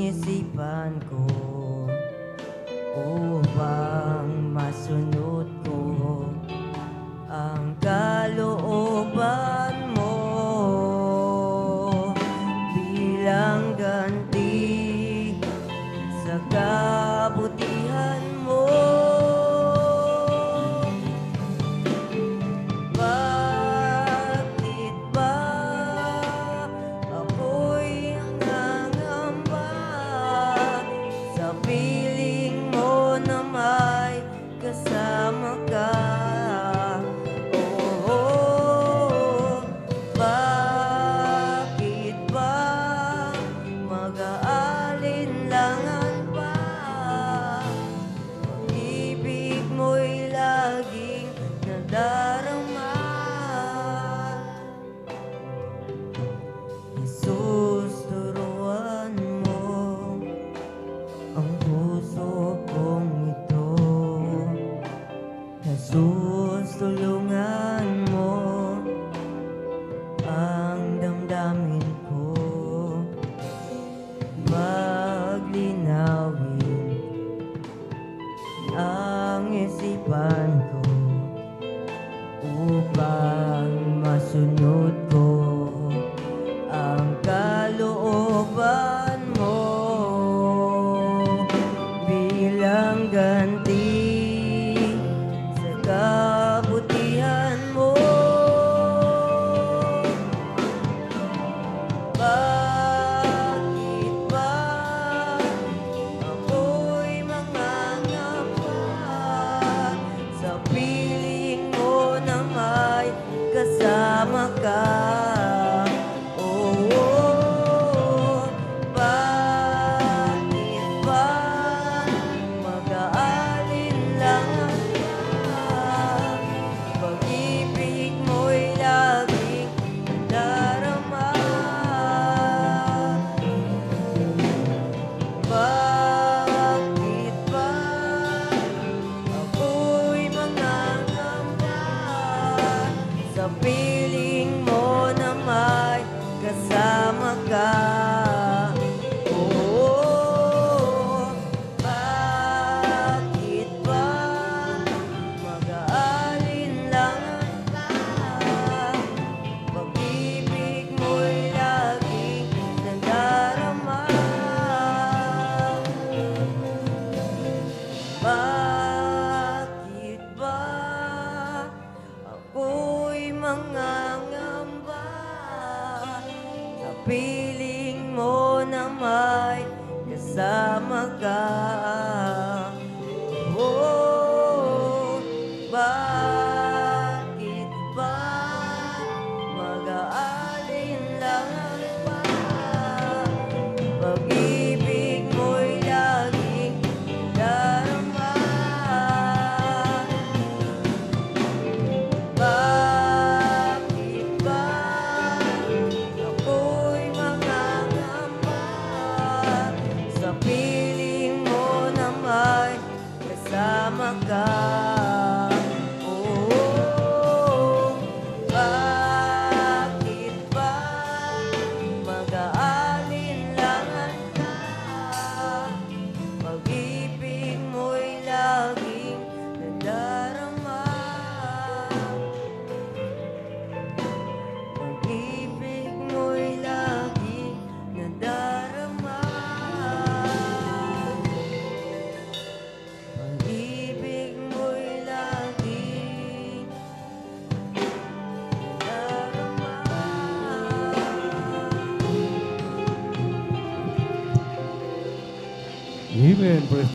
isipan ko upang masunod ko ang kalooban mo bilang ganti sa kabutihan mo. Bakit ba ako'y nangangamba sa piling mo na may kasama ka? Bakit ba mag-aalinlangan pa? Pag-ibig mo'y laging nadarama. Jesus, turuan mo ang puso kong ito. Jesus, tulungan mo ang damdamin ko. Maglinawin ang isipan ko upang masunod ko ang kalooban mo bilang ganti sa kabutihan mo. Bakit ba ako'y mangangamba sa piling mo na may kasama ka? Bakit ba mag-aalinlangan ka? Pag-ibig mo'y laging nadarama. Bakit ba ako'y mangangamba sa piling mo na may kasama ka? Bakit ba mag-aalinlangan ka? Pag-ibig mo'y laging nadarama. Bakit ba ako'y mangangamba sa piling mo na may kasama ka? Bakit ba mag-aalinlangan pa? Pag-ibig mo'y laging nadarama. Bakit ba ako'y mangangamba sa piling mo na may kasama ka? Bakit ba mag-aalinlangan ka? Pag-ibig mo'y laging nadarama. Pag-ibig mo'y laging nadarama. Pag-ibig mo'y laging nadarama. Amen. Praise